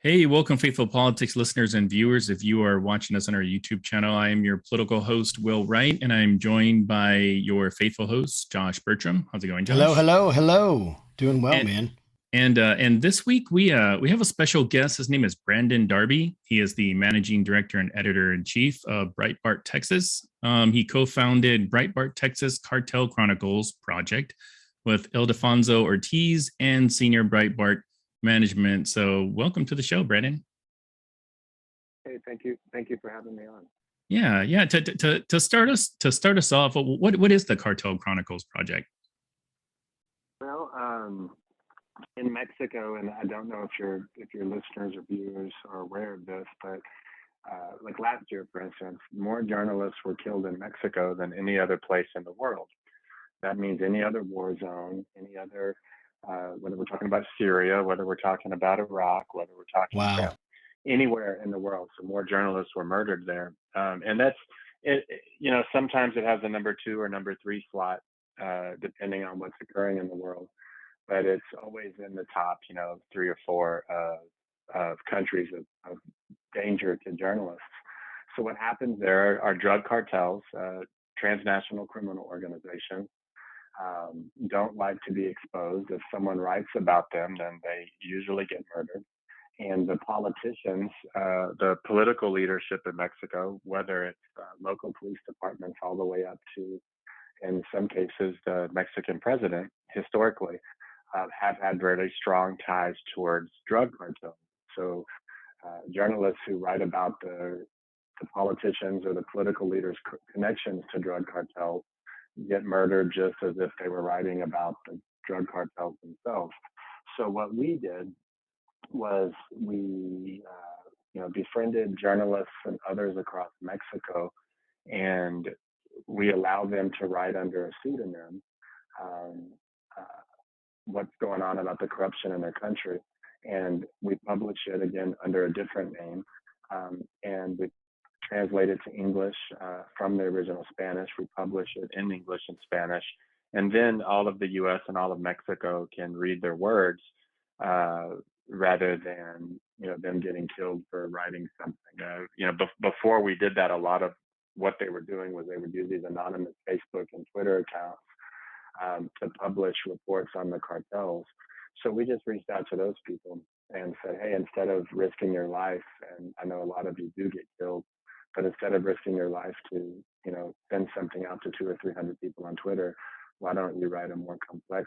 Hey, welcome, faithful politics listeners and viewers. If you are watching us on our YouTube channel, I am your political host, Will Wright, and I'm joined by your faithful host, Josh Bertram. How's it going, Hello, Josh? hello, hello. Doing well, And man. and this week we have a special guest. His name is Brandon Darby. He is the managing director and editor in chief of Breitbart Texas. He co-founded Breitbart Texas Cartel Chronicles project with Ildefonso Ortiz and senior Breitbart management. So, welcome to the show, Brandon. Hey, thank you. Thank you for having me on. Yeah. To start us off, what is the Cartel Chronicles project? Well, in Mexico, and I don't know if your listeners or viewers are aware of this, but like last year, for instance, more journalists were killed in Mexico than any other place in the world. That means any other war zone, any other, whether we're talking about Syria, whether we're talking about Iraq, whether we're talking Wow. about anywhere in the world. So more journalists were murdered there, and that's it. Sometimes it has a number two or number three slot, depending on what's occurring in the world. But it's always in the top, three or four of countries of danger to journalists. So what happens there are drug cartels, transnational criminal organizations, don't like to be exposed. If someone writes about them, then they usually get murdered. And the politicians, the political leadership in Mexico, whether it's local police departments all the way up to, in some cases, the Mexican president, historically, have had very strong ties towards drug cartels. So journalists who write about the politicians or the political leaders' connections to drug cartels get murdered just as if they were writing about the drug cartels themselves. So what we did was we befriended journalists and others across Mexico, and we allowed them to write under a pseudonym um, uh, what's going on about the corruption in their country, and we publish it again under a different name, and we translate it to English from the original Spanish. We publish it in English and Spanish, and then all of the U.S. and all of Mexico can read their words uh, rather than them getting killed for writing something. Before we did that, a lot of what they were doing was they would use these anonymous Facebook and Twitter accounts to publish reports on the cartels. So we just reached out to those people and said, hey, instead of risking your life, and I know a lot of you do get killed, but instead of risking your life to, send something out to 200 or 300 people on Twitter, why don't you write a more complex,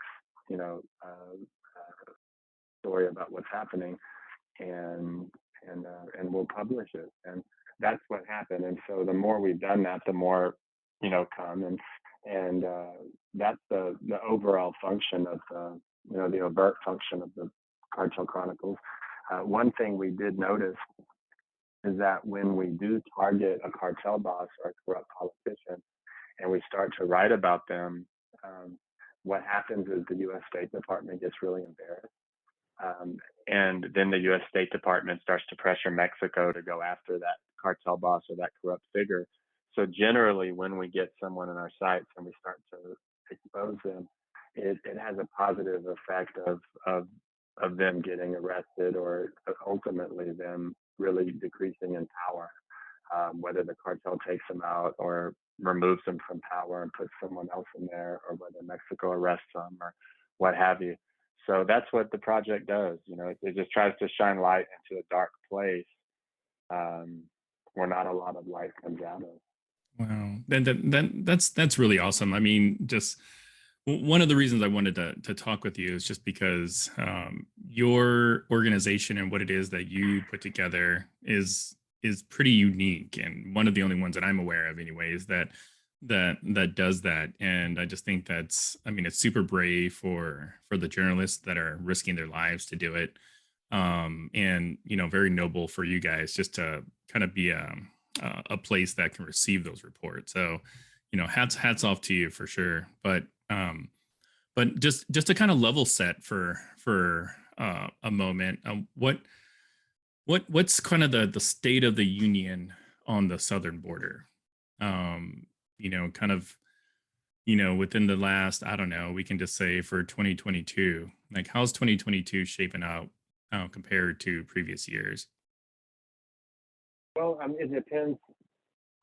story about what's happening, and and we'll publish it. And that's what happened. And so the more we've done that, the more come, and that's the overall function of the overt function of the Cartel Chronicles. One thing we did notice is that when we do target a cartel boss or a corrupt politician and we start to write about them, um, what happens is the U.S. State Department gets really embarrassed. And then the U.S. State Department starts to pressure Mexico to go after that cartel boss or that corrupt figure. So generally, when we get someone in our sites and we start to expose them, it has a positive effect of them getting arrested or ultimately them really decreasing in power, whether the cartel takes them out or removes them from power and puts someone else in there, or whether Mexico arrests them or what have you. So that's what the project does. It just tries to shine light into a dark place um, where not a lot of light comes out of. Wow, that's really awesome. I mean, just one of the reasons I wanted to talk with you is just because your organization and what it is that you put together is pretty unique, and one of the only ones that I'm aware of, anyways, that does that. And I just think I mean, it's super brave for the journalists that are risking their lives to do it, and very noble for you guys just to kind of be a place that can receive those reports. So, hats off to you for sure. But just to kind of level set for a moment, what's kind of the state of the union on the southern border? Kind of within the last, I don't know, we can just say for 2022, like how's 2022 shaping out compared to previous years? Well, it depends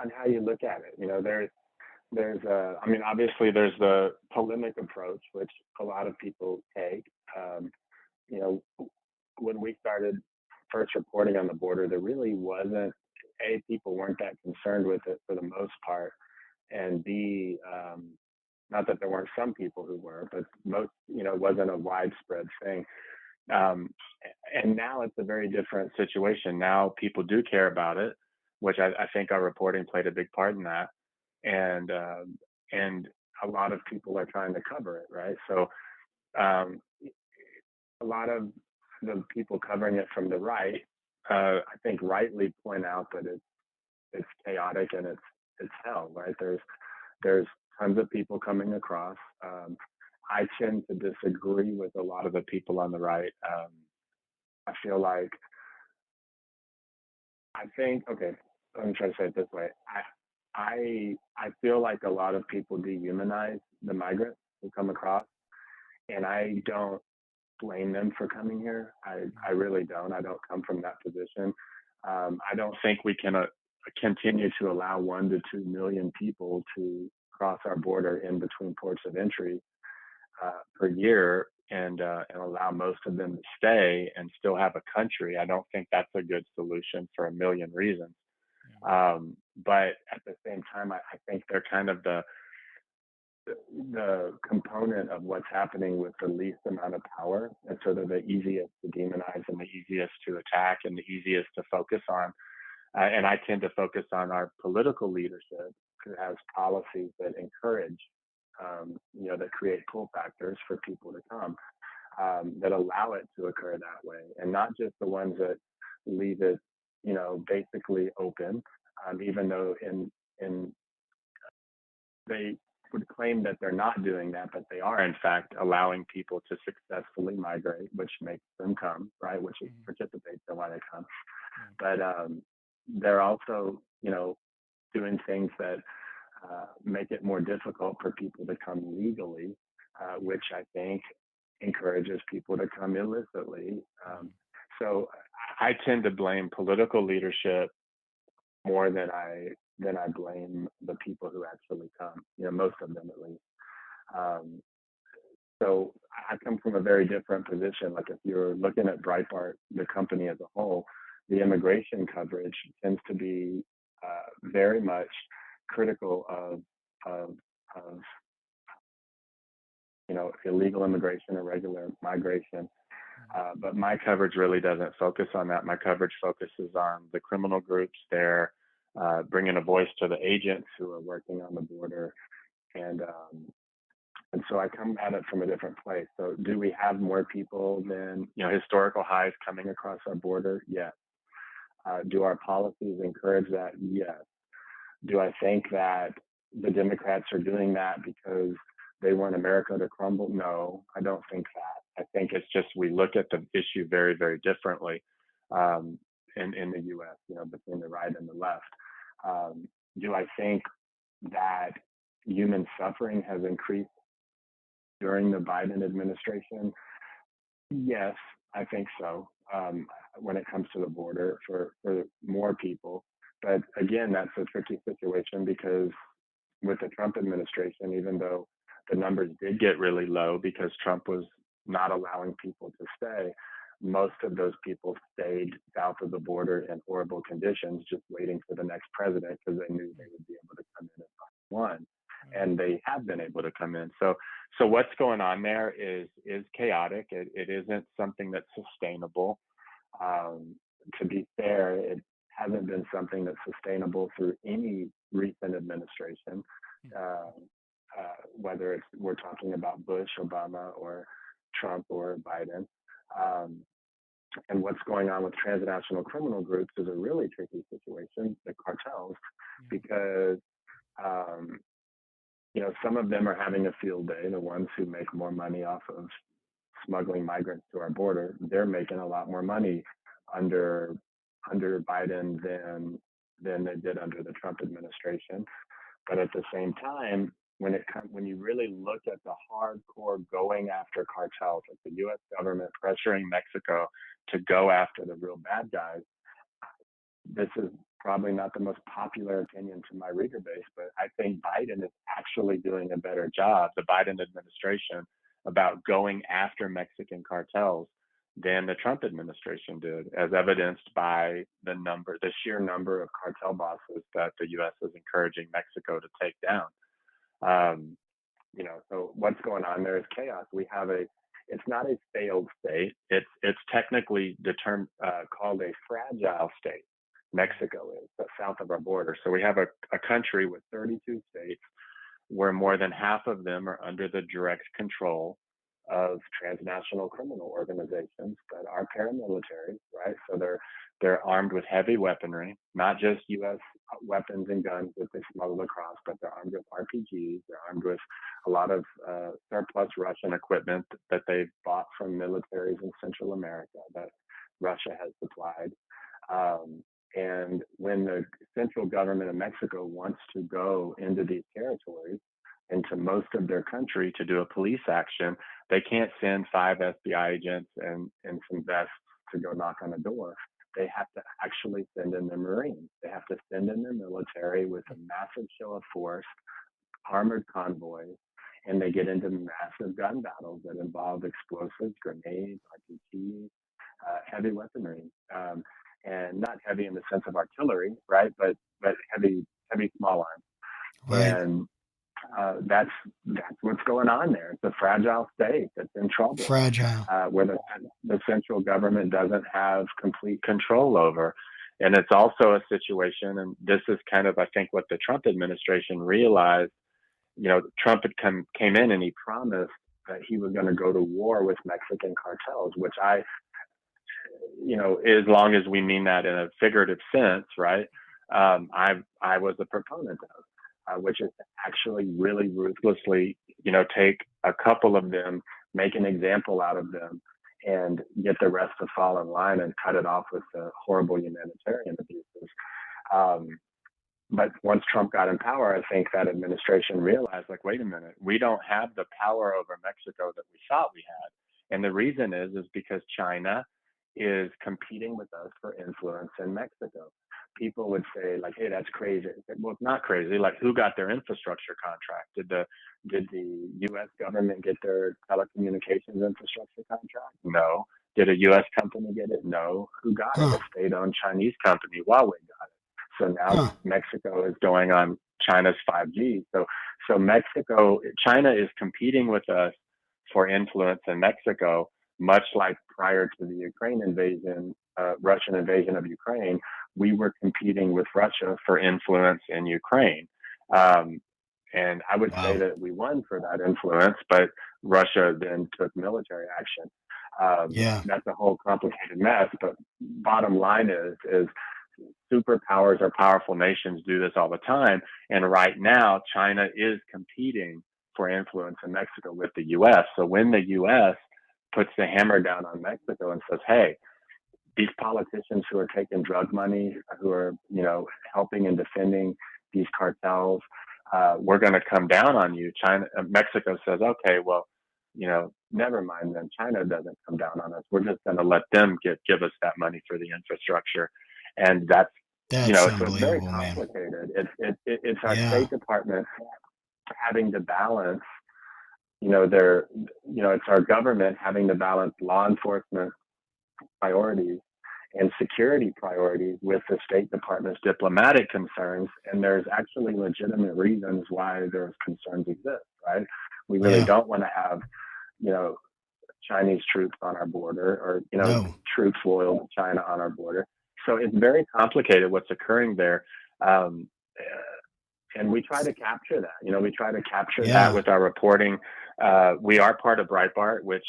on how you look at it. I mean, obviously there's the polemic approach, which a lot of people take. Um, you know, when we started first reporting on the border, there really wasn't, A, people weren't that concerned with it for the most part, and B, not that there weren't some people who were, but most, it wasn't a widespread thing. Um, and now it's a very different situation. Now people do care about it, which I think our reporting played a big part in that. And a lot of people are trying to cover it, right? So um, a lot of the people covering it from the right, I think, rightly point out that it's chaotic and it's hell, right? There's tons of people coming across. I tend to disagree with a lot of the people on the right. I feel like I think okay. Let me try to say it this way. I feel like a lot of people dehumanize the migrants who come across, and I don't blame them for coming here. I really don't. I don't come from that position. I don't think we can continue to allow 1 to 2 million people to cross our border in between ports of entry per year and allow most of them to stay and still have a country. I don't think that's a good solution for a million reasons. But at the same time, I think they're kind of the component of what's happening with the least amount of power, and so they're the easiest to demonize and the easiest to attack and the easiest to focus on. And I tend to focus on our political leadership who has policies that encourage, that create pull factors for people to come, that allow it to occur that way, and not just the ones that leave it, basically open, even though in they would claim that they're not doing that, but they are in fact allowing people to successfully migrate, which makes them come, right? Which precipitates them why they come. But they're also, doing things that make it more difficult for people to come legally, which I think encourages people to come illicitly. So I tend to blame political leadership more than I blame the people who actually come. Most of them at least. Um, so I come from a very different position. Like if you're looking at Breitbart, the company as a whole, the immigration coverage tends to be very much critical of illegal immigration or regular migration. But my coverage really doesn't focus on that. My coverage focuses on the criminal groups. They're bringing a voice to the agents who are working on the border, and so I come at it from a different place. So, do we have more people than historical highs coming across our border? Yes. Do our policies encourage that? Yes. Do I think that the Democrats are doing that because they want America to crumble? No, I don't think that. I think it's just we look at the issue very, very differently in the U.S. Between the right and the left. Do I think that human suffering has increased during the Biden administration? Yes, I think so. When it comes to the border for more people, but again, that's a tricky situation because with the Trump administration, even though the numbers did get really low because Trump was not allowing people to stay, most of those people stayed south of the border in horrible conditions, just waiting for the next president because they knew they would be able to come in if I won. And they have been able to come in. So what's going on there is chaotic. It isn't something that's sustainable. To be fair, it hasn't been something that's sustainable through any recent administration, whether we're talking about Bush, Obama, or Trump or Biden. And what's going on with transnational criminal groups is a really tricky situation, the cartels, because some of them are having a field day. The ones who make more money off of smuggling migrants to our border, they're making a lot more money under Biden than they did under the Trump administration. But at the same time, when you really look at the hardcore going after cartels, like the U.S. government pressuring Mexico to go after the real bad guys. This is probably not the most popular opinion to my reader base, but I think Biden is actually doing a better job, the Biden administration, about going after Mexican cartels than the Trump administration did, as evidenced by the sheer number of cartel bosses that the U.S. is encouraging Mexico to take down. So what's going on there is chaos. It's not a failed state. It's technically called a fragile state. Mexico is south of our border. So we have a country with 32 states where more than half of them are under the direct control of transnational criminal organizations that are paramilitary, right? So they're armed with heavy weaponry, not just U.S. weapons and guns that they smuggle across, but they're armed with RPGs. They're armed with a lot of surplus Russian equipment that they've bought from militaries in Central America that Russia has supplied. And when the central government of Mexico wants to go into these territories, into most of their country to do a police action, they can't send 5 FBI agents and some vests to go knock on a door. They have to actually send in their Marines. They have to send in their military with a massive show of force, armored convoys, and they get into massive gun battles that involve explosives, grenades, RPGs, heavy weaponry. And not heavy in the sense of artillery, right? But heavy small arms. Right. And that's what's going on there. It's a fragile state that's in trouble. Fragile. Where the central government doesn't have complete control over. And it's also a situation, and this is kind of, I think, what the Trump administration realized. Trump came in and he promised that he was going to go to war with Mexican cartels, which as long as we mean that in a figurative sense, right? I was a proponent of, which is to actually really ruthlessly, take a couple of them, make an example out of them, and get the rest to fall in line and cut it off with the horrible humanitarian abuses. But once Trump got in power, I think that administration realized, like, wait a minute, we don't have the power over Mexico that we thought we had. And the reason is because China is competing with us for influence in Mexico. People would say, like, hey, that's crazy. Well, it's not crazy. Like, who got their infrastructure contract? Did the U.S. government get their telecommunications infrastructure contract? No. Did a U.S. company get it? No. Who got it? A state-owned Chinese company, Huawei, got it. So now Mexico is going on China's 5G. So China is competing with us for influence in Mexico, much like prior to the Ukraine invasion, Russian invasion of Ukraine, we were competing with Russia for influence in Ukraine. And I would say that we won for that influence, but Russia then took military action. That's a whole complicated mess. But bottom line is superpowers or powerful nations do this all the time. And right now, China is competing for influence in Mexico with the U.S. So when the U.S. puts the hammer down on Mexico and says, hey, these politicians who are taking drug money, who are, helping and defending these cartels, we're going to come down on you. Mexico says, okay, well, never mind then. China doesn't come down on us. We're just going to let them give us that money for the infrastructure. And that's so it's very complicated. It's our State Department having to balance, it's our government having to balance law enforcement priorities and security priorities with the State Department's diplomatic concerns. And there's actually legitimate reasons why those concerns exist, right? We really don't want to have, Chinese troops on our border or, troops loyal to China on our border. So it's very complicated what's occurring there. And we try to capture that, we try to capture that with our reporting. We are part of Breitbart, which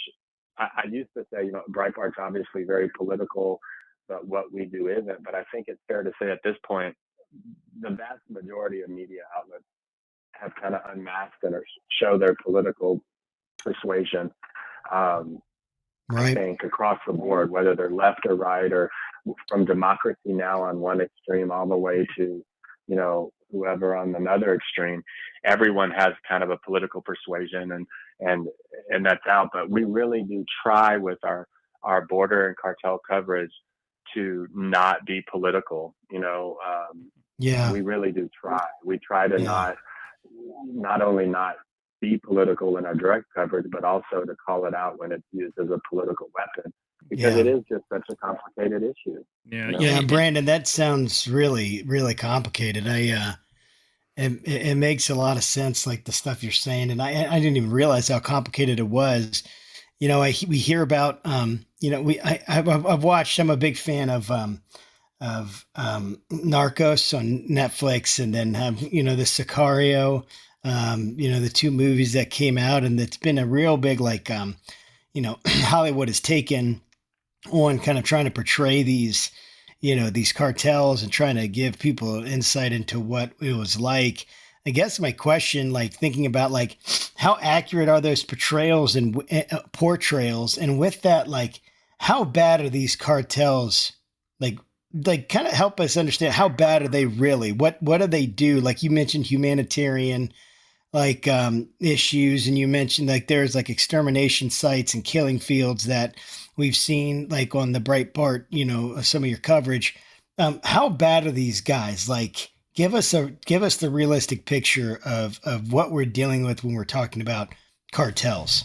I used to say, Breitbart's obviously very political, but what we do isn't. But I think it's fair to say at this point, the vast majority of media outlets have kind of unmasked and show their political persuasion. I think across the board, whether they're left or right, or from Democracy Now! On one extreme all the way to, whoever on another extreme, everyone has kind of a political persuasion and that's out. But we really do try with our our border and cartel coverage to not be political. Yeah. We really do try. We try to Yeah. not only not be political in our direct coverage, but also to call it out when it's used as a political weapon, because Yeah. it is just such a complicated issue. Yeah, You know? yeah, Yeah, Brandon, that sounds really, really complicated. It makes a lot of sense, like the stuff you're saying, and I didn't even realize how complicated it was. We hear about, I've watched. I'm a big fan of Narcos on Netflix, and then have the Sicario, the two movies that came out, and it's been a real big like Hollywood has taken on kind of trying to portray these cartels and trying to give people insight into what it was like. I guess my question, like thinking about like how accurate are those portrayals and portrayals, and with that, like how bad are these cartels? Like, kind of help us understand how bad are they really? What do they do? Like you mentioned humanitarian like issues, and you mentioned like there's like extermination sites and killing fields that we've seen like on the Breitbart, some of your coverage. How bad are these guys? Like give us the realistic picture of what we're dealing with when we're talking about cartels.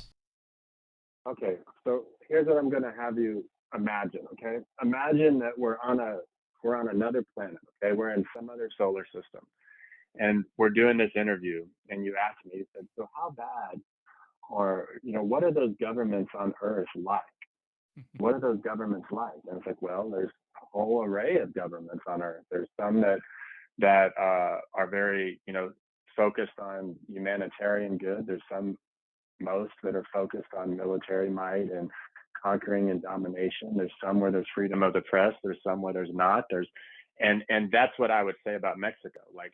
Okay, so here's what I'm going to have you imagine. Okay, imagine that we're on another planet. Okay, we're in some other solar system, and we're doing this interview, and you asked me, you said, so how bad, or what are those governments on Earth like? What are those governments like? And it's like, well, there's a whole array of governments on Earth. There's some that are very focused on humanitarian good. There's most that are focused on military might and conquering and domination. There's some where there's freedom of the press. There's some where there's not. And that's what I would say about Mexico. Like,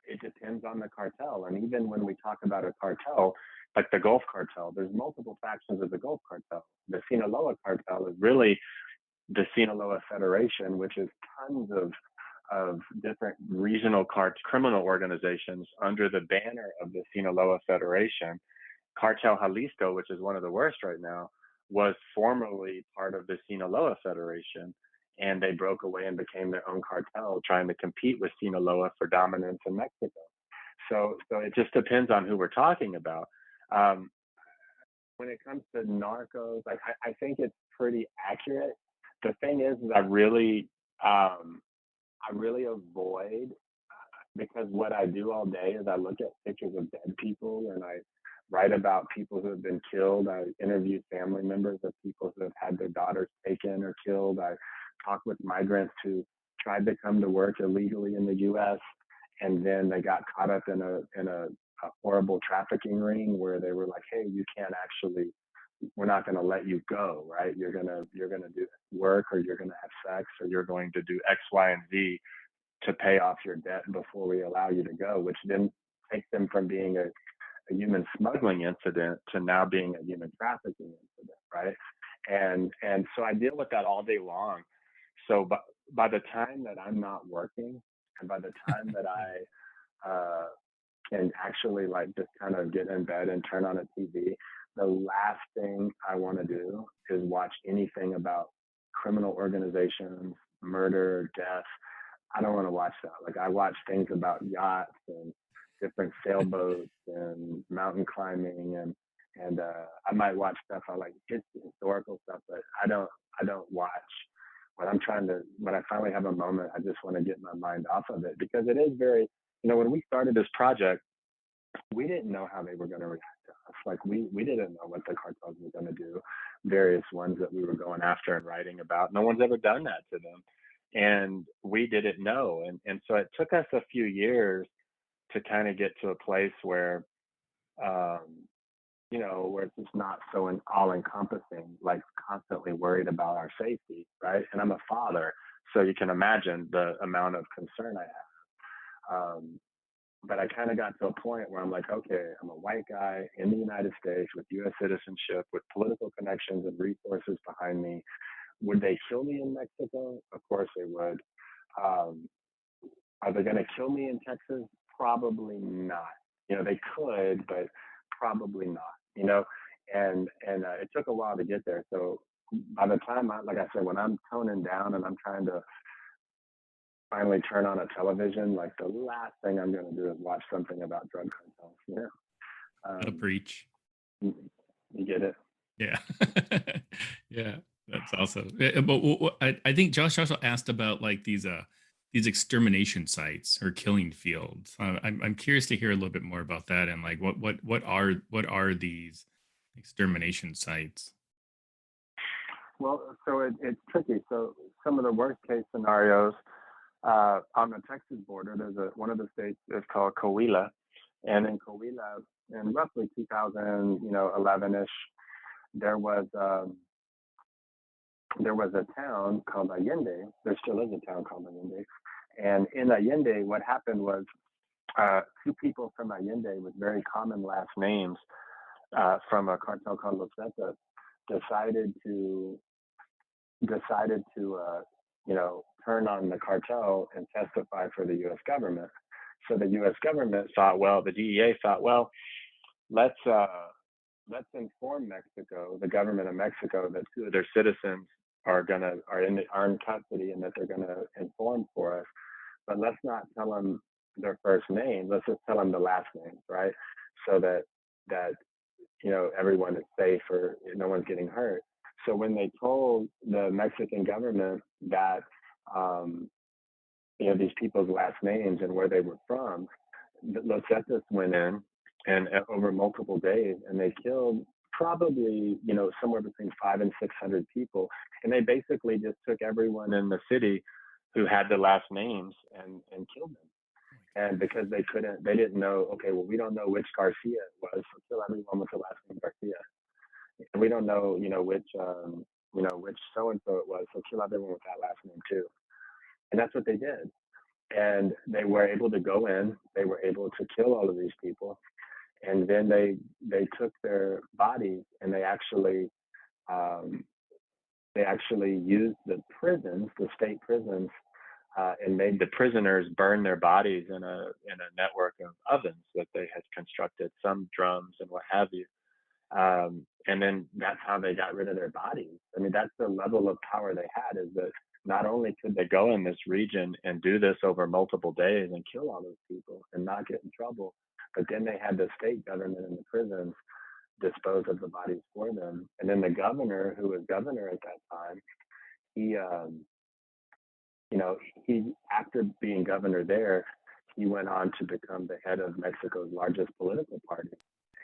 it depends on the cartel. And even when we talk about a cartel, like the Gulf cartel, there's multiple factions of the Gulf cartel. The Sinaloa cartel is really the Sinaloa Federation, which is tons of different regional criminal organizations under the banner of the Sinaloa Federation. Cartel Jalisco, which is one of the worst right now, was formerly part of the Sinaloa Federation, and they broke away and became their own cartel, trying to compete with Sinaloa for dominance in Mexico. So it just depends on who we're talking about. Um, when it comes to narcos, like I think it's pretty accurate. The thing is um, I really avoid, because what I do all day is I look at pictures of dead people, and I write about people who have been killed. I interview family members of people who have had their daughters taken or killed. I talk with migrants who tried to come to work illegally in the U.S. and then they got caught up in a horrible trafficking ring where they were like, "Hey, you can't actually. We're not going to let you go, right? You're gonna do work, or you're gonna have sex, or you're going to do X, Y, and Z to pay off your debt before we allow you to go," which then takes them from being a human smuggling incident to now being a human trafficking incident, right? And so I deal with that all day long. So by the time that I'm not working, and by the time that I can actually like just kind of get in bed and turn on a TV, the last thing I want to do is watch anything about criminal organizations, murder, death. I don't want to watch that. Like, I watch things about yachts and different sailboats and mountain climbing, and I might watch stuff I like, historical stuff, but I don't watch. When I finally have a moment, I just want to get my mind off of it, because it is very, when we started this project, we didn't know how they were going to react to us. Like, we didn't know what the cartels were going to do. Various ones that we were going after and writing about, no one's ever done that to them, and we didn't know. And so it took us a few years to kind of get to a place where, um, where it's just not so all encompassing, like constantly worried about our safety, right? And I'm a father, so you can imagine the amount of concern I have. But I kind of got to a point where I'm like, okay, I'm a white guy in the United States with U.S. citizenship, with political connections and resources behind me. Would they kill me in Mexico? Of course they would. Um, are they going to kill me in Texas? Probably not. They could, but probably not. and it took a while to get there. So by the time like I said, when I'm toning down and I'm trying to finally turn on a television, like the last thing I'm going to do is watch something about drug cartels. That'll Um, preach. you get it? Yeah. Yeah, that's awesome. But I think Josh also asked about like these extermination sites or killing fields. I'm curious to hear a little bit more about that and like what are these extermination sites? Well, so it's tricky. So some of the worst case scenarios on the Texas border, there's one of the states is called Coahuila, and in Coahuila, in roughly 2011ish, there was um, there was a town called Allende. There still is a town called Allende, and in Allende, what happened was two people from Allende with very common last names from a cartel called Los Zetas decided to decided to turn on the cartel and testify for the U.S. government. So the U.S. government thought, well, the DEA thought, well, let's uh, let's inform Mexico, the government of Mexico, that two of their citizens are in custody and that they're gonna inform for us. But let's not tell them their first name. Let's just tell them the last names, right? So that everyone is safe or no one's getting hurt. So when they told the Mexican government that um, these people's last names and where they were from, Los Zetas went in and over multiple days, and they killed probably somewhere between 500 and 600 people, and they basically just took everyone in the city who had the last names and killed them. And because they didn't know. Okay, well, we don't know which Garcia it was, so kill everyone with the last name Garcia. And we don't know, which so and so it was, so kill everyone with that last name too. And that's what they did. And they were able to go in. They were able to kill all of these people, and then they took their bodies and um, they actually used the prisons, the state prisons, and made the prisoners burn their bodies in a network of ovens that they had constructed, some drums and what have you. And then that's how they got rid of their bodies. I mean, that's the level of power they had, is that not only could they go in this region and do this over multiple days and kill all those people and not get in trouble, but then they had the state government and the prisons dispose of the bodies for them. And then the governor, who was governor at that time, he, you know, he after being governor there, he went on to become the head of Mexico's largest political party,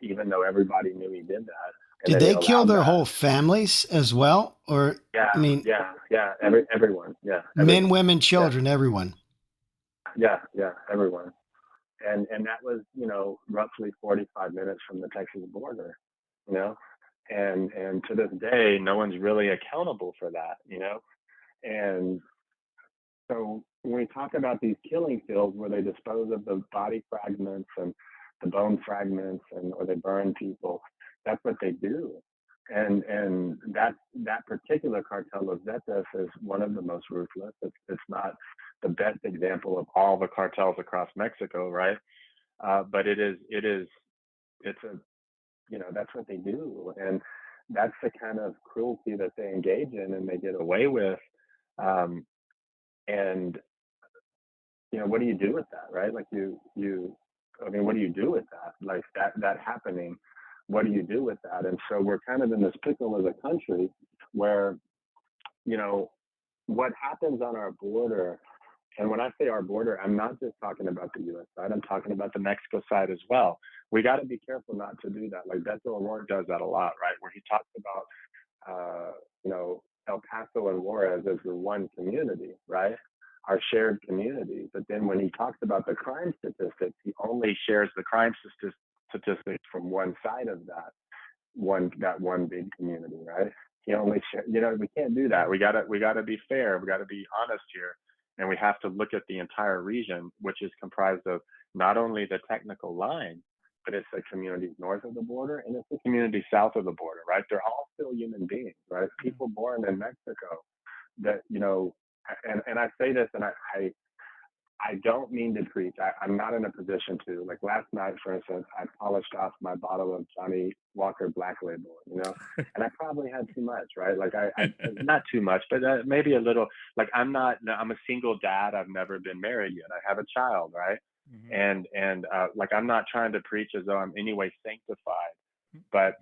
even though everybody knew he did that, and Did that he they kill allowed their that. whole families as well? Or, Yeah, I mean, yeah. Everyone, yeah, men, everyone, women, yeah, children, everyone. yeah, everyone. And that was roughly 45 minutes from the Texas border, you know, and to this day, no one's really accountable for that, and so when we talk about these killing fields where they dispose of the body fragments and the bone fragments, or they burn people, that's what they do. And that particular cartel of Zetas is one of the most ruthless. It's not the best example of all the cartels across Mexico, right? But it's a that's what they do, and that's the kind of cruelty that they engage in and they get away with. Um, and what do you do with that, right? Like I mean, what do you do with that? Like that happening, what do you do with that? And so we're kind of in this pickle as a country where, you know, what happens on our border, and when I say our border, I'm not just talking about the U.S. side, I'm talking about the Mexico side as well. We got to be careful not to do that. Like Beto O'Rourke does that a lot, right? Where he talks about, El Paso and Juarez as the one community, right? Our shared community. But then when he talks about the crime statistics, he only shares the crime statistics from one side of that one big community, right? He only we can't do that. We gotta be fair. We gotta be honest here, and we have to look at the entire region, which is comprised of not only the technical line, but it's the communities north of the border and it's the community south of the border, right? They're all still human beings, right? People born in Mexico that, and I say this, and I don't mean to preach. I'm not in a position to. Like last night, for instance, I polished off my bottle of Johnny Walker Black Label, and I probably had too much, right? Like I not too much, but maybe a little. Like I'm a single dad. I've never been married yet. I have a child, right? And like I'm not trying to preach as though I'm anyway sanctified, but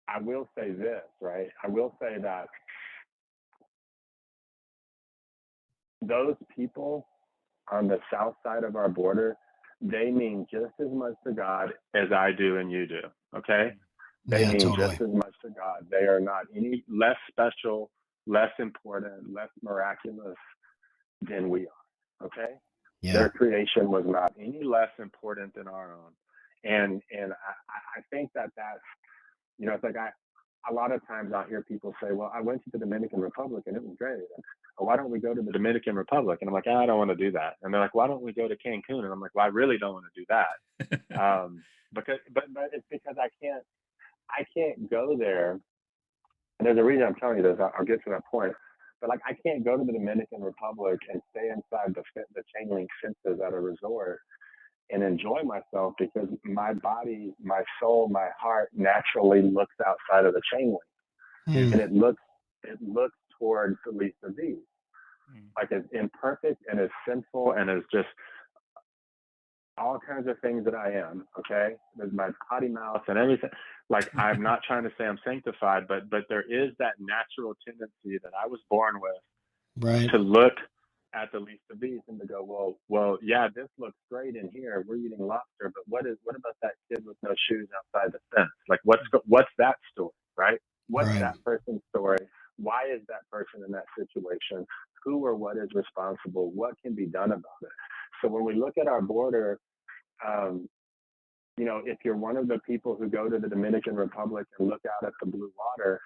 I will say this, right? I will say that those people on the south side of our border, they mean just as much to God as I do and you do. Okay? They mean totally. just as much to God. They are not any less special, less important, less miraculous than we are. Okay? Yeah. Their creation was not any less important than our own. And I think that's, it's like a lot of times I'll hear people say, well, I went to the Dominican Republic and it was great. Why don't we go to the Dominican Republic? And I'm like, I don't want to do that. And they're like, why don't we go to Cancun? And I'm like, well, I really don't want to do that. But it's because I can't go there. And there's a reason I'm telling you this. I'll get to that point. But like, I can't go to the Dominican Republic and stay inside the chain link fences at a resort and enjoy myself because my body, my soul, my heart naturally looks outside of the chain link, and it looks towards the least of these, like as imperfect and as sinful and as just all kinds of things that I am. Okay, there's my potty mouth and everything. Like I'm not trying to say I'm sanctified, but there is that natural tendency that I was born with, right, to look at the least of these and to go, well, yeah, this looks great in here. We're eating lobster, but what about that kid with no shoes outside the fence? Like, what's that story, right? What's right. that person's story? Why is that person in that situation? Who or what is responsible? What can be done about it? So when we look at our border, if you're one of the people who go to the Dominican Republic and look out at the blue water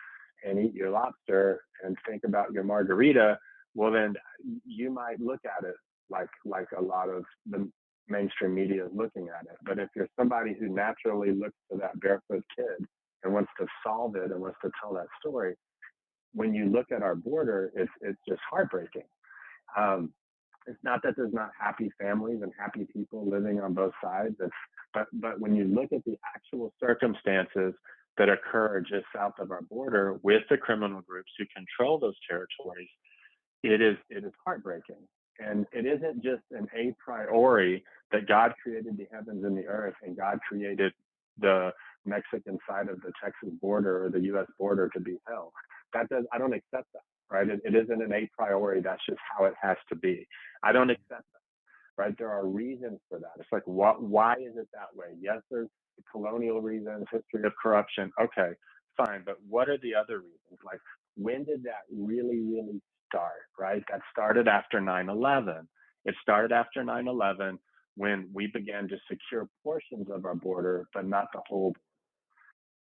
and eat your lobster and think about your margarita, well, then you might look at it like a lot of the mainstream media is looking at it. But if you're somebody who naturally looks to that barefoot kid and wants to solve it and wants to tell that story, when you look at our border, it's just heartbreaking. It's not that there's not happy families and happy people living on both sides. But when you look at the actual circumstances that occur just south of our border with the criminal groups who control those territories, it is heartbreaking. And it isn't just an a priori that God created the heavens and the earth and God created the Mexican side of the Texas border or the U.S. border to be hell. I don't accept that, right? It isn't an a priori. That's just how it has to be. I don't accept that, right? There are reasons for that. It's like, why is it that way? Yes, there's colonial reasons, history of corruption. Okay, fine. But what are the other reasons? Like, when did that really, really start, right? That started after 9/11. It started after 9/11 when we began to secure portions of our border, but not the whole.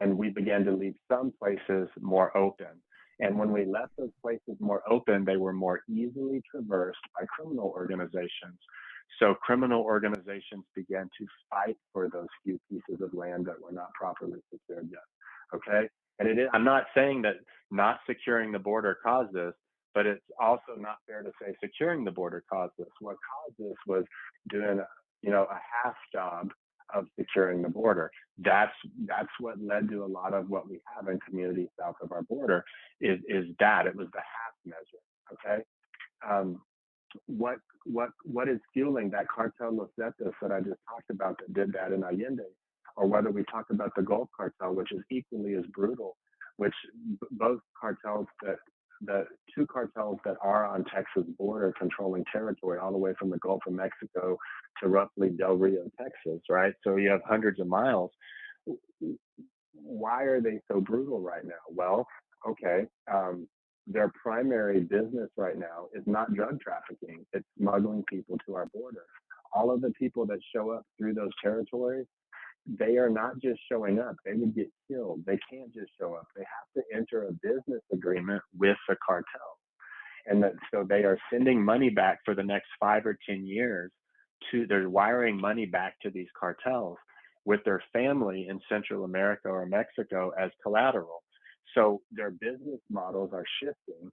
And we began to leave some places more open. And when we left those places more open, they were more easily traversed by criminal organizations. So criminal organizations began to fight for those few pieces of land that were not properly secured yet. Okay? And I'm not saying that not securing the border caused this, but it's also not fair to say securing the border caused this. What caused this was doing a half job of securing the border. That's what led to a lot of what we have in communities south of our border is that it was the half measure. Okay. What is fueling that Cartel Chronicles that I just talked about that did that in Allende, or whether we talk about the Gulf Cartel, which is equally as brutal, which both cartels the two cartels that are on Texas border controlling territory all the way from the Gulf of Mexico to roughly Del Rio, Texas, right? So you have hundreds of miles. Why are they so brutal right now? Well, okay, their primary business right now is not drug trafficking. It's smuggling people to our border. All of the people that show up through those territories, they are not just showing up. They would get killed. They can't just show up. They have to enter a business agreement with the cartel. And so they are sending money back for the next 5 or 10 years. They're wiring money back to these cartels with their family in Central America or Mexico as collateral. So their business models are shifting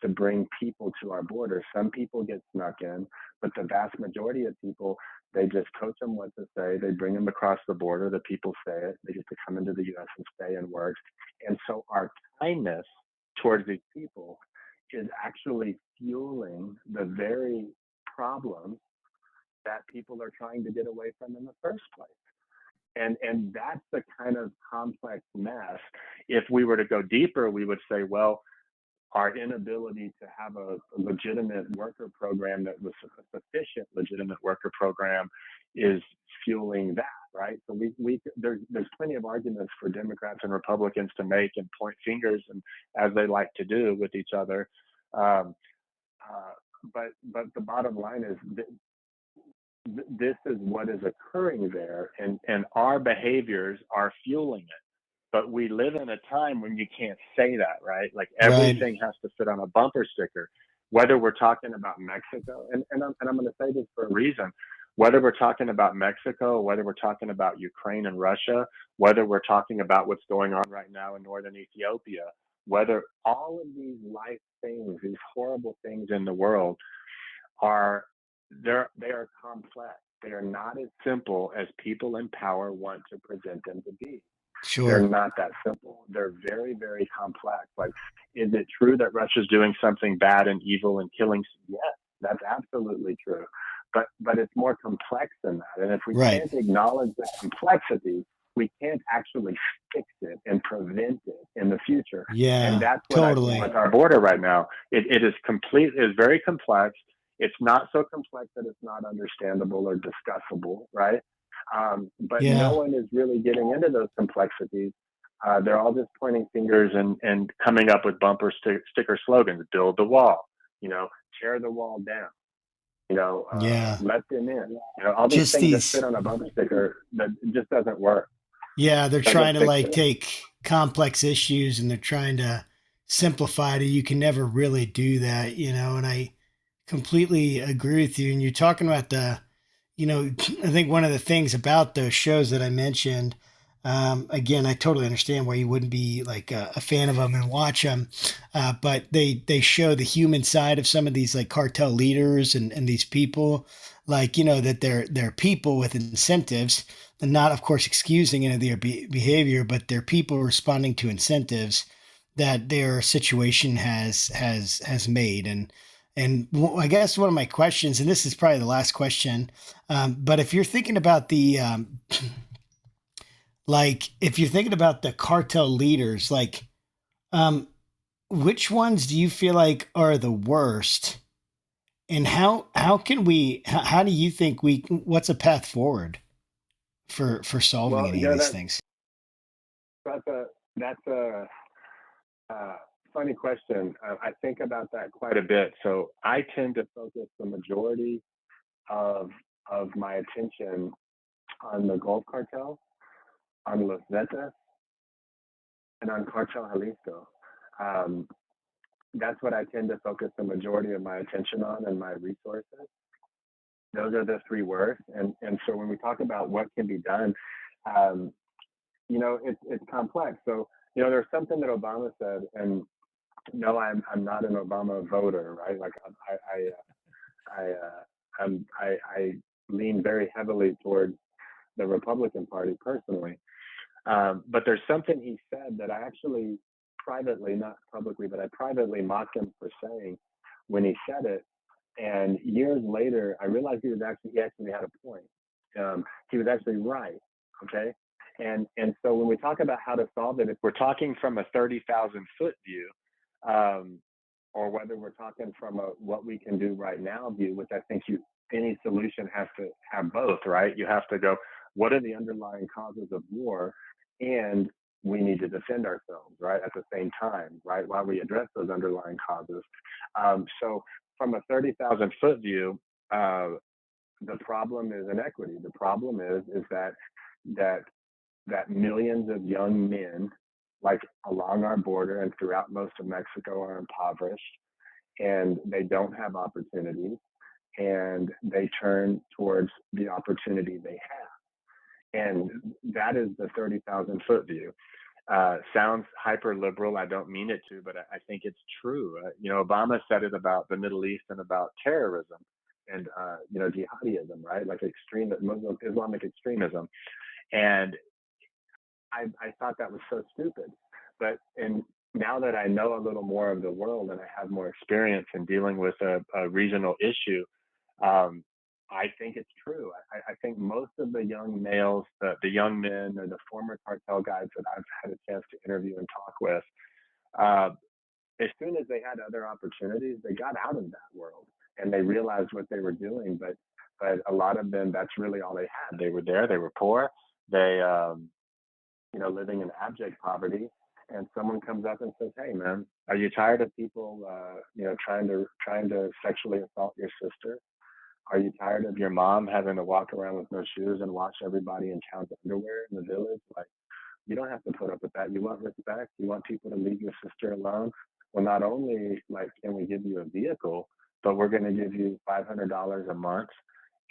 to bring people to our border. Some people get snuck in, but the vast majority of people, they just coach them what to say. They bring them across the border. The people say it. They get to come into the U.S. and stay and work. And so our kindness towards these people is actually fueling the very problem that people are trying to get away from in the first place. And that's the kind of complex mess. If we were to go deeper, we would say, well, our inability to have a legitimate worker program that was a sufficient legitimate worker program is fueling that, right? So there's plenty of arguments for Democrats and Republicans to make and point fingers, and as they like to do with each other. But the bottom line is this is what is occurring there, and our behaviors are fueling it. But we live in a time when you can't say that, right? Like everything has to fit on a bumper sticker, whether we're talking about Mexico, and I'm going to say this for a reason, whether we're talking about Mexico, whether we're talking about Ukraine and Russia, whether we're talking about what's going on right now in northern Ethiopia, whether all of these life things, these horrible things in the world they are complex. They are not as simple as people in power want to present them to be. Sure. They're not that simple. They're very, very complex. Like, is it true that Russia's doing something bad and evil and killing? Yes, that's absolutely true. But it's more complex than that. And if we can't acknowledge the complexity, we can't actually fix it and prevent it in the future. Yeah, and that's what I see with our border right now. It is very complex. It's not so complex that it's not understandable or discussable, right? But no one is really getting into those complexities. They're all just pointing fingers and coming up with bumper sticker slogans: build the wall, tear the wall down, let them in. All these things that fit on a bumper sticker, that just doesn't work. Yeah, they're trying to take complex issues and they're trying to simplify it. You can never really do that, and I completely agree with you. And you're talking about I think one of the things about those shows that I mentioned, again, I totally understand why you wouldn't be like a fan of them and watch them. But they show the human side of some of these like cartel leaders and these people, like, that they're people with incentives, and not, of course, excusing their behavior, but they're people responding to incentives that their situation has made. And I guess one of my questions, and this is probably the last question, but if you're thinking about if you're thinking about the cartel leaders, which ones do you feel like are the worst? And how do you think what's a path forward for solving any of these things? That's a funny question. I think about that quite a bit. So I tend to focus the majority of my attention on the Gulf Cartel, on Los Zetas, and on Cartel Jalisco. That's what I tend to focus the majority of my attention on and my resources. Those are the three worst. And so when we talk about what can be done, it's complex. So, there's something that Obama said, and no, I'm not an Obama voter, right? Like I lean very heavily towards the Republican Party personally. But there's something he said that I actually privately, not publicly, but I privately mocked him for saying when he said it. And years later, I realized he actually had a point. He was actually right. Okay. And so when we talk about how to solve it, if we're talking from a 30,000 foot view, or whether we're talking from a what we can do right now view, which I think any solution has to have both, right? You have to go, what are the underlying causes of war? And we need to defend ourselves, right, at the same time, right, while we address those underlying causes. So from a 30,000 foot view, the problem is inequity. The problem is that millions of young men, like along our border and throughout most of Mexico, are impoverished, and they don't have opportunities, and they turn towards the opportunity they have. And that is the 30,000 foot view. Sounds hyper liberal. I don't mean it to, but I think it's true. Obama said it about the Middle East and about terrorism and, jihadism, right? Like Muslim Islamic extremism. And I thought that was so stupid. But now that I know a little more of the world and I have more experience in dealing with a regional issue, I think it's true. I think most of the young males, the young men, or the former cartel guys that I've had a chance to interview and talk with, uh, as soon as they had other opportunities, they got out of that world and they realized what they were doing. But a lot of them, that's really all they had. They were there. They were poor. They living in abject poverty, and someone comes up and says, "Hey, man, are you tired of people, trying to sexually assault your sister? Are you tired of your mom having to walk around with no shoes and watch everybody in town's underwear in the village? Like, you don't have to put up with that. You want respect. You want people to leave your sister alone. Well, not only like can we give you a vehicle, but we're going to give you $500 a month,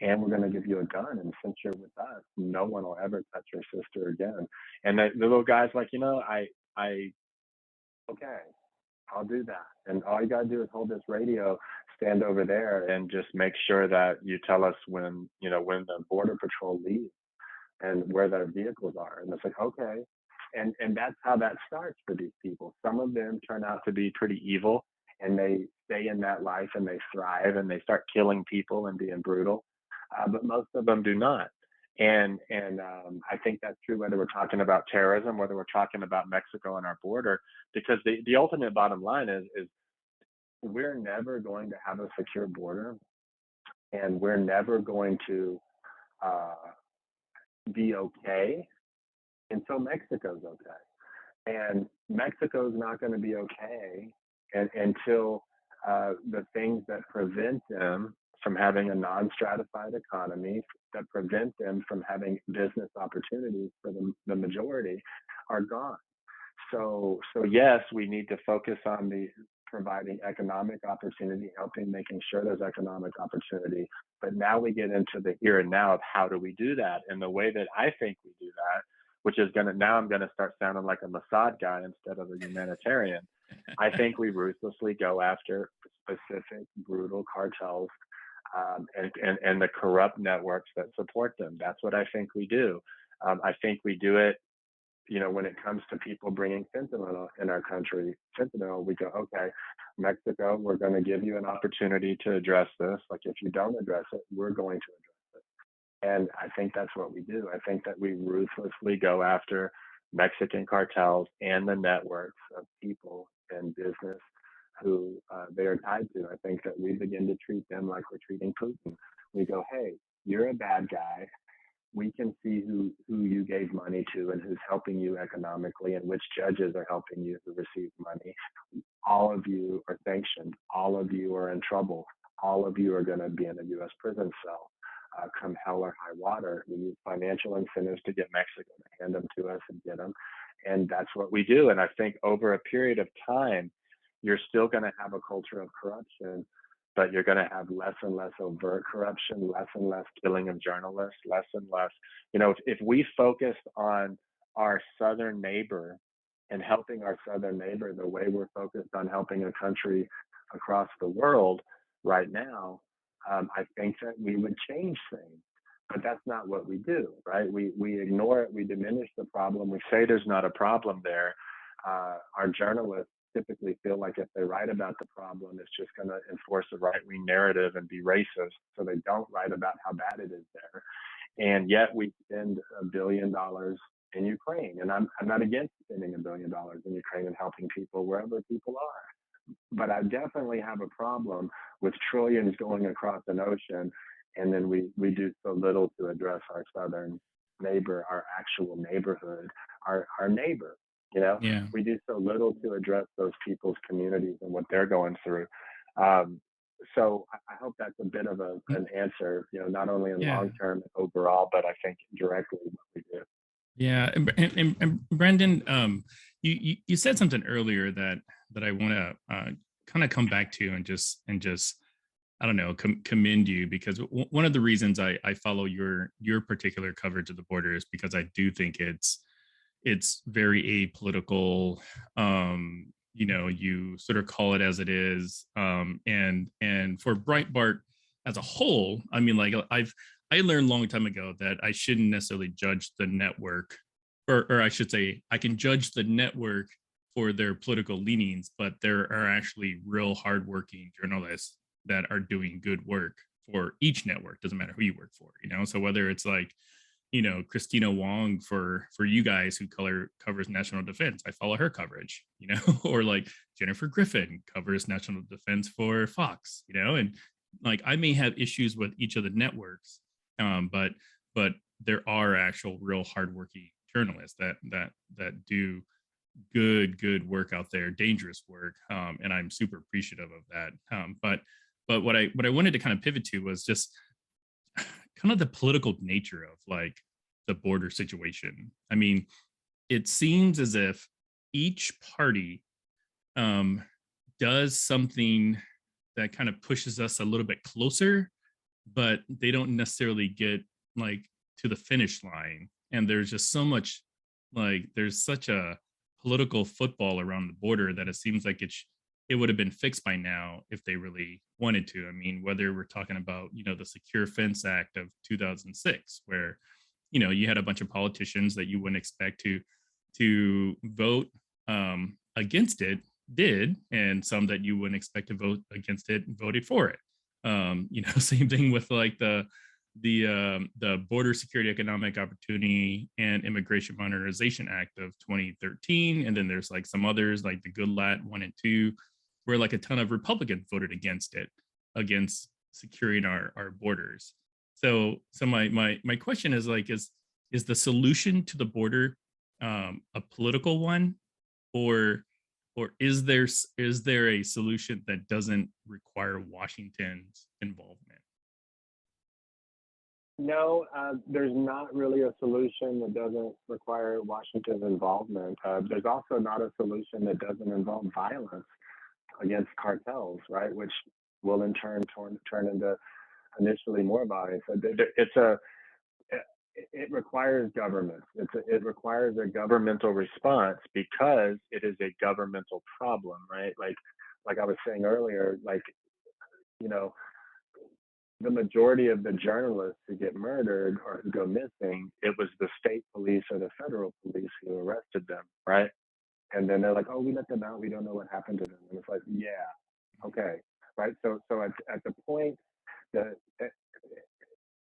and we're going to give you a gun. And since you're with us, no one will ever touch your sister again." And the little guy's like, I okay, I'll do that. And all you gotta do is hold this radio, stand over there, and just make sure that you tell us when the border patrol leaves and where their vehicles are. And it's like, okay. And that's how that starts for these people. Some of them turn out to be pretty evil and they stay in that life and they thrive and they start killing people and being brutal. But most of them do not. And I think that's true whether we're talking about terrorism, whether we're talking about Mexico and our border, because the ultimate bottom line is we're never going to have a secure border, and we're never going to uh, be okay until Mexico's okay. And Mexico's not going to be okay until the things that prevent them from having a non-stratified economy, that prevent them from having business opportunities for the majority, are gone. So yes, we need to focus on the providing economic opportunity, helping making sure there's economic opportunity. But now we get into the here and now of how do we do that? And the way that I think we do that, which is now I'm gonna start sounding like a Mossad guy instead of a humanitarian. I think we ruthlessly go after specific brutal cartels, and the corrupt networks that support them. That's what I think we do. I think we do it, when it comes to people bringing fentanyl in our country. Fentanyl, we go, okay, Mexico, we're going to give you an opportunity to address this. Like, if you don't address it, we're going to address it. And I think that's what we do. I think that we ruthlessly go after Mexican cartels and the networks of people and business who they are tied to. I think that we begin to treat them like we're treating Putin. We go, hey, you're a bad guy. We can see who you gave money to and who's helping you economically and which judges are helping you who receive money. All of you are sanctioned. All of you are in trouble. All of you are going to be in a U.S. prison cell. Come hell or high water. We use financial incentives to get Mexico to hand them to us and get them. And that's what we do. And I think over a period of time, you're still going to have a culture of corruption, but you're going to have less and less overt corruption, less and less killing of journalists, less and less. If we focused on our southern neighbor and helping our southern neighbor the way we're focused on helping a country across the world right now, I think that we would change things. But that's not what we do, right? We ignore it. We diminish the problem. We say there's not a problem there. Our journalists typically feel like if they write about the problem, it's just going to enforce a right-wing narrative and be racist. So they don't write about how bad it is there. And yet we spend $1 billion in Ukraine. And I'm not against spending $1 billion in Ukraine and helping people wherever people are. But I definitely have a problem with trillions going across an ocean, and then we do so little to address our southern neighbor, our actual neighborhood, our neighbor. Yeah. We do so little to address those people's communities and what they're going through. So I hope that's a bit of an answer, not only in Yeah. long term and overall, but I think directly what we do. Yeah. And Brandon, you said something earlier that I want to kind of come back to and just I don't know, commend you, because one of the reasons I follow your particular coverage of the border is because I do think it's very apolitical. You sort of call it as it is. And for Breitbart as a whole, I mean, like I learned a long time ago that I shouldn't necessarily judge the network, or I should say, I can judge the network for their political leanings, but there are actually real hardworking journalists that are doing good work for each network. Doesn't matter who you work for, you know. So whether it's like, Christina Wong for you guys who covers national defense, I follow her coverage, or like Jennifer Griffin covers national defense for Fox, and like I may have issues with each of the networks, but there are actual real hardworking journalists that do good work out there, dangerous work, and I'm super appreciative of that. But what I wanted to kind of pivot to was just kind of the political nature of like the border situation. I mean, it seems as if each party um, does something that kind of pushes us a little bit closer, but they don't necessarily get like to the finish line. And there's just so much, like there's such a political football around the border that it seems like it would have been fixed by now if they really wanted to. I mean, whether we're talking about, the Secure Fence Act of 2006, where, you had a bunch of politicians that you wouldn't expect to vote against it did, and some that you wouldn't expect to vote against it voted for it. Same thing with like the Border Security, Economic Opportunity, and Immigration Modernization Act of 2013, and then there's like some others like the Goodlatte 1 and 2, where like a ton of Republicans voted against it, against securing our borders. So my question is like, is the solution to the border a political one, or is there a solution that doesn't require Washington's involvement? No, there's not really a solution that doesn't require Washington's involvement. There's also not a solution that doesn't involve violence against cartels, right? Which will in turn turn into initially more violence. It requires government. It requires a governmental response because it is a governmental problem, right? Like I was saying earlier, like, you know, the majority of the journalists who get murdered or who go missing, it was the state police or the federal police who arrested them, right? And then they're like, oh, we let them out. We don't know what happened to them. And it's like, yeah, okay, right? So at the point that it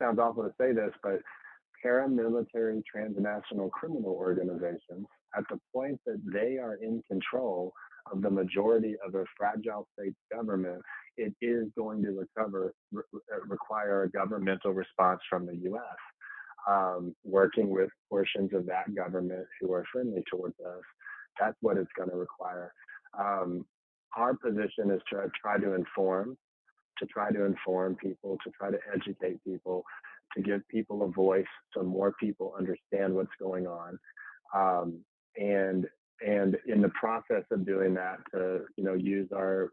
sounds awful to say this, but paramilitary transnational criminal organizations, at the point that they are in control of the majority of a fragile state government, it is going to require a governmental response from the U.S., working with portions of that government who are friendly towards us. That's what it's going to require. Our position is to try to inform people, to try to educate people, to give people a voice so more people understand what's going on. And in the process of doing that, to use our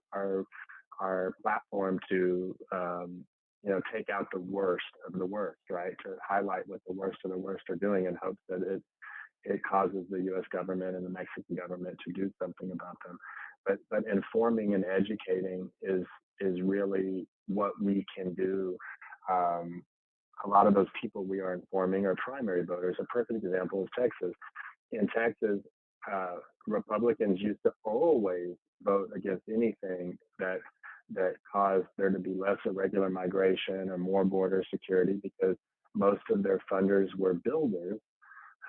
platform to take out the worst of the worst, right? To highlight what the worst of the worst are doing in hopes that it causes the U.S. government and the Mexican government to do something about them. But informing and educating is really what we can do. A lot of those people we are informing are primary voters. A perfect example is Texas. In Texas, Republicans used to always vote against anything that caused there to be less irregular migration or more border security, because most of their funders were builders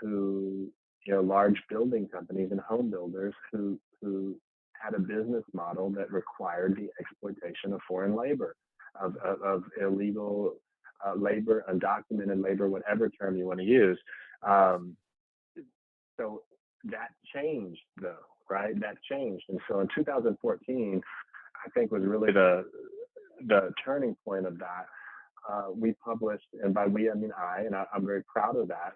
who, large building companies and home builders who had a business model that required the exploitation of foreign labor, of illegal labor, undocumented labor, whatever term you want to use. So that changed, though, right? That changed. And so in 2014, I think was really the turning point of that. We published, and by we, I mean I'm very proud of that.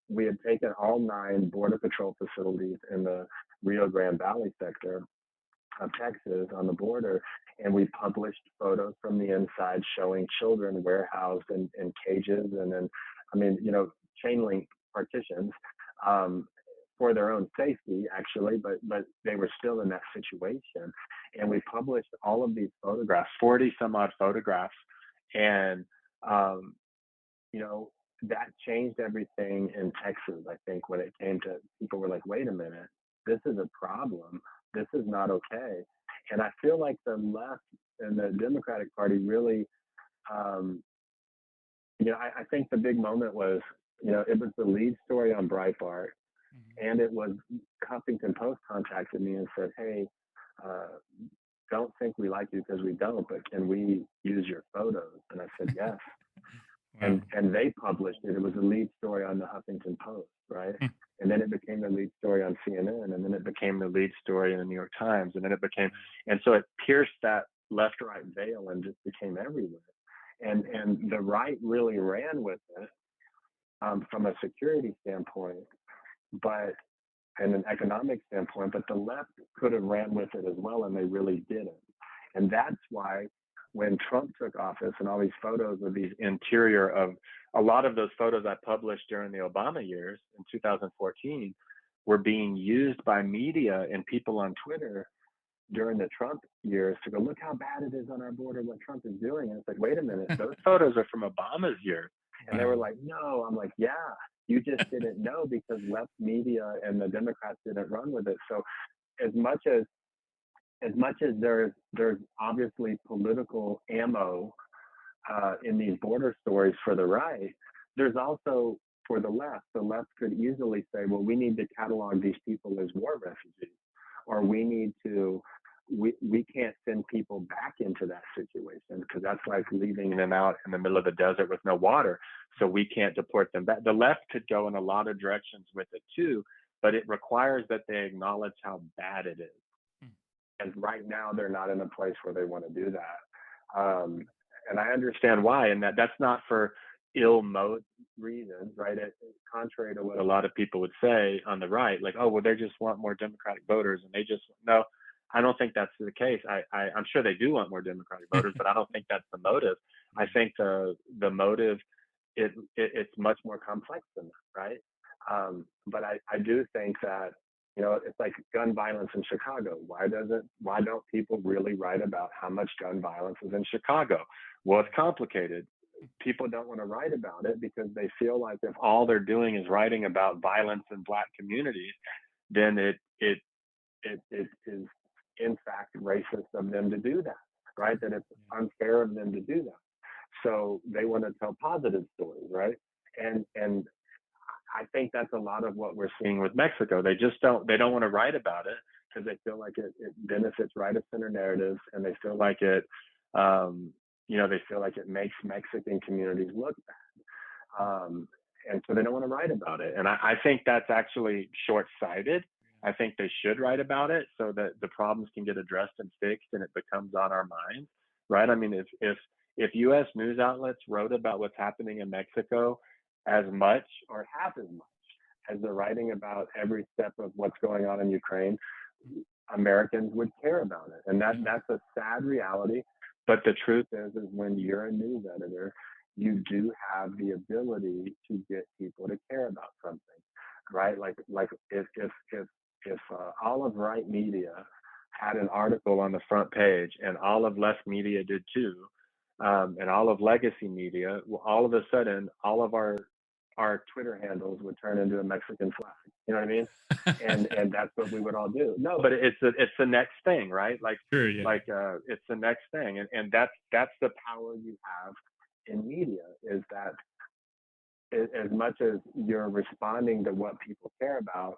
We had taken all 9 Border Patrol facilities in the Rio Grande Valley sector of Texas on the border, and we published photos from the inside showing children warehoused in cages and then, chain link partitions, um, for their own safety, actually, but they were still in that situation. And we published all of these photographs, 40 some odd photographs, and um, you know, that changed everything in Texas. I think when it came to people were like, wait a minute, this is a problem. This is not okay. And I feel like the left and the Democratic Party really, um, I think the big moment was, it was the lead story on Breitbart, Mhm. and it was Huffington Post contacted me and said, hey, uh, don't think we like you because we don't, but can we use your photos? And I said, yes. Wow. And they published it. It was a lead story on the Huffington Post, right? Hmm. And then it became the lead story on CNN, and then it became the lead story in the New York Times, and then it became, and so it pierced that left-right veil and just became everywhere. And the right really ran with it, from a security standpoint, but and an economic standpoint, but the left could have ran with it as well, and they really didn't. And that's why when Trump took office and all these photos of these interior of a lot of those photos I published during the Obama years in 2014 were being used by media and people on Twitter during the Trump years to go, look how bad it is on our border, what Trump is doing. And it's like, wait a minute, those photos are from Obama's years. And they were Wow. like, no. I'm like, yeah, you just didn't know because left media and the Democrats didn't run with it. So as much as there's obviously political ammo in these border stories for the right, there's also for the left. The left could easily say, well, we need to catalog these people as war refugees, or we need to, we can't send people back into that situation because that's like leaving them out in the middle of the desert with no water. So we can't deport them back. The left could go in a lot of directions with it too, but it requires that they acknowledge how bad it is. Hmm. And right now, they're not in a place where they want to do that. And I understand why, and that's not for ill motive reasons, right? Contrary to what a lot of people would say on the right, like, oh, well, they just want more Democratic voters, and they just no. I don't think that's the case. I'm sure they do want more Democratic voters, but I don't think that's the motive. I think the motive it's much more complex than that, right? But I do think that it's like gun violence in Chicago. Why don't people really write about how much gun violence is in Chicago? Well, it's complicated. People don't want to write about it because they feel like if all they're doing is writing about violence in Black communities, then it is in fact racist of them to do that, right? That it's unfair of them to do that. So they want to tell positive stories, right? And I think that's a lot of what we're seeing with Mexico. They don't want to write about it because they feel like it benefits right of center narratives, and they feel like they feel like it makes Mexican communities look bad. And so they don't want to write about it. And I think that's actually short-sighted. I think they should write about it so that the problems can get addressed and fixed and it becomes on our minds, right? I mean, if U.S. news outlets wrote about what's happening in Mexico as much or half as much as they're writing about every step of what's going on in Ukraine, Americans would care about it. And that's a sad reality. But the truth is when you're a news editor, you do have the ability to get people to care about something, right? Like if all of right media had an article on the front page and all of left media did too, and all of legacy media, well, all of a sudden, all of our Twitter handles would turn into a Mexican flag. You know what I mean? And that's what we would all do. No, but it's the next thing, right? Sure. Yeah. It's the next thing, and that's the power you have in media is that as much as you're responding to what people care about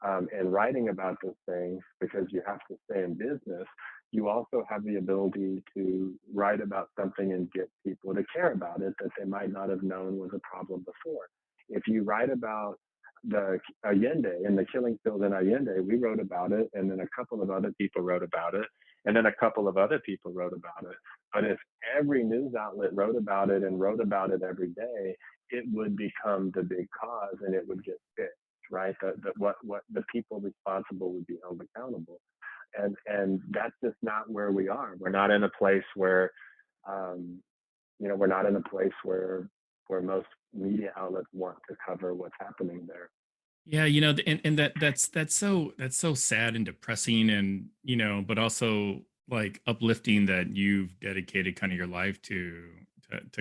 and writing about those things because you have to stay in business, you also have the ability to write about something and get people to care about it that they might not have known was a problem before. If you write about the Allende and the killing field in Allende, we wrote about it, and then a couple of other people wrote about it, and then a couple of other people wrote about it. But if every news outlet wrote about it and wrote about it every day, it would become the big cause and it would get fixed, right? What the people responsible would be held accountable. And that's just not where we are. We're not in a place where we're not in a place where most media outlets want to cover what's happening there. Yeah, and that's so sad and depressing, and but also like uplifting that you've dedicated kind of your life to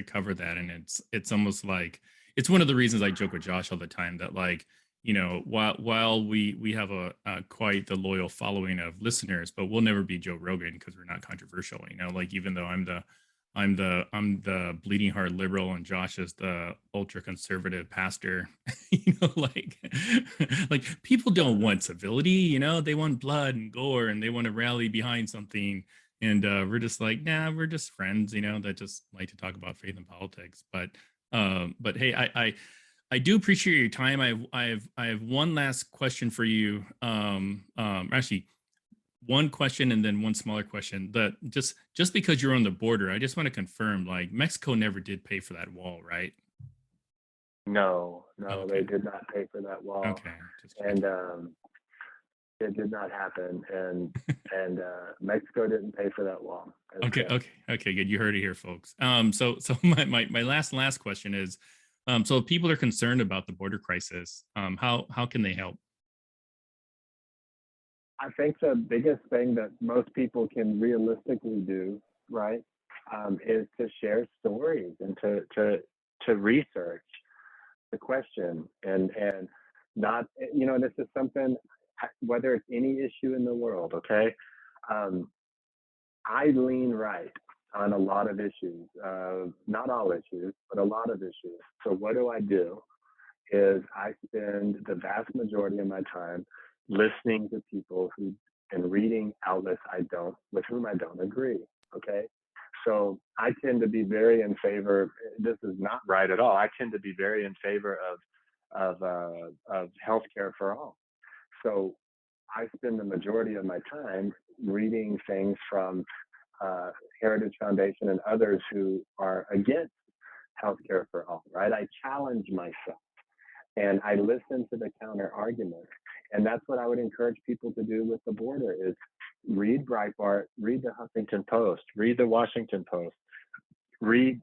cover that. And it's almost like it's one of the reasons I joke with Josh all the time that, like, while we have a quite the loyal following of listeners, but we'll never be Joe Rogan because we're not controversial. Like, even though I'm the bleeding heart liberal and Josh is the ultra conservative pastor. Like, like people don't want civility, they want blood and gore, and they want to rally behind something. And we're just like, nah, we're just friends, that just like to talk about faith and politics. But hey, I do appreciate your time. I have one last question for you. Actually, one question and then one smaller question. That just because you're on the border, I just want to confirm, like, Mexico never did pay for that wall, right? No, no, Okay. they did not pay for that wall, Okay. Just and checking. it did not happen. And Mexico didn't pay for that wall. Okay. Okay. Okay. Okay. Good. You heard it here, folks. So my last question is, so if people are concerned about the border crisis, how can they help? I think the biggest thing that most people can realistically do, right, is to share stories and to research the question and not, this is something, whether it's any issue in the world, okay. um, I lean right on a lot of issues, not all issues, but a lot of issues. So what do is I spend the vast majority of my time listening to people who and reading outlets with whom I don't agree. Okay. So I tend to be very in favor. This is not right at all. I tend to be very in favor of healthcare for all. So I spend the majority of my time reading things from uh, Heritage Foundation and others who are against healthcare for all. Right? I challenge myself and I listen to the counter arguments. And that's what I would encourage people to do with the border is read Breitbart, read the Huffington Post, read the Washington Post, read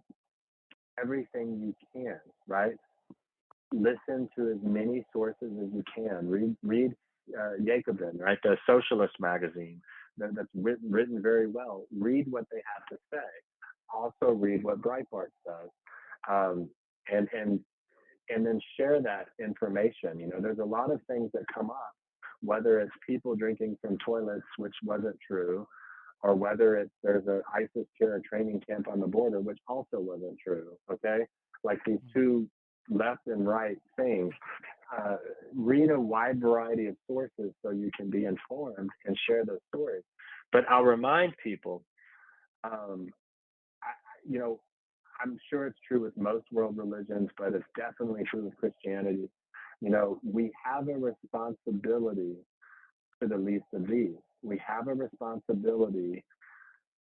everything you can, right? Listen to as many sources as you can. Read Jacobin, right? The socialist magazine that's written very well. Read what they have to say. Also read what Breitbart says. Um, and and then share that information. There's a lot of things that come up, whether it's people drinking from toilets, which wasn't true, or whether it's there's an ISIS terror training camp on the border, which also wasn't true. Okay, like these two left and right things. Uh, Read a wide variety of sources so you can be informed and share those stories. But I'll remind people, um, I, you know, I'm sure it's true with most world religions, but it's definitely true with Christianity. We have a responsibility to the least of these. We have a responsibility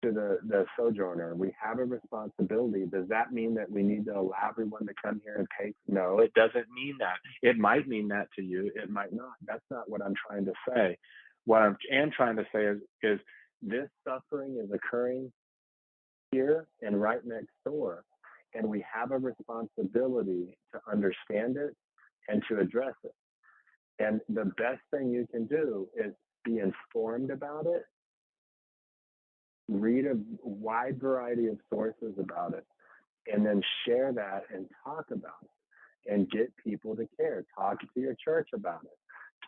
to the sojourner. We have a responsibility. Does that mean that we need to allow everyone to come here and pay? No, it doesn't mean that. It might mean that to you. It might not. That's not what I'm trying to say. What I am trying to say is this suffering is occurring here and right next door. And we have a responsibility to understand it and to address it. And the best thing you can do is be informed about it, read a wide variety of sources about it, and then share that and talk about it and get people to care. Talk to your church about it.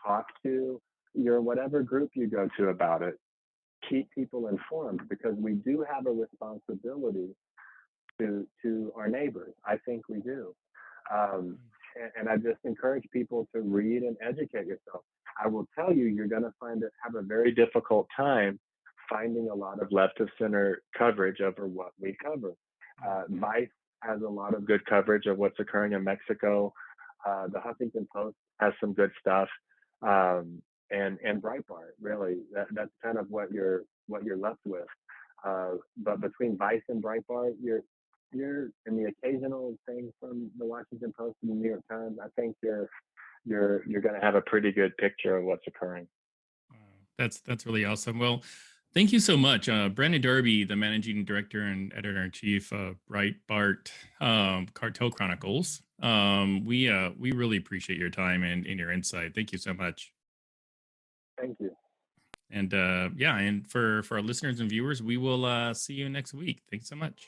Talk to your whatever group you go to about it. Keep people informed because we do have a responsibility to our neighbors. I think we do. Um, and I just encourage people to read and educate yourself. I will tell you, you're going to have a very difficult time finding a lot of left of center coverage over what we cover. Vice has a lot of good coverage of what's occurring in Mexico. The Huffington Post has some good stuff, and Breitbart. Really, that's kind of what you're left with. But between Vice and Breitbart, you're in the occasional thing from the Washington Post and the New York Times. I think you're going to have a pretty good picture of what's occurring. Wow, that's really awesome. Well, Thank you so much, Brandon Darby, the managing director and editor in chief of Breitbart Cartel Chronicles. We really appreciate your time and your insight. Thank you so much. Thank you. And yeah, and for our listeners and viewers, we will see you next week. Thanks so much.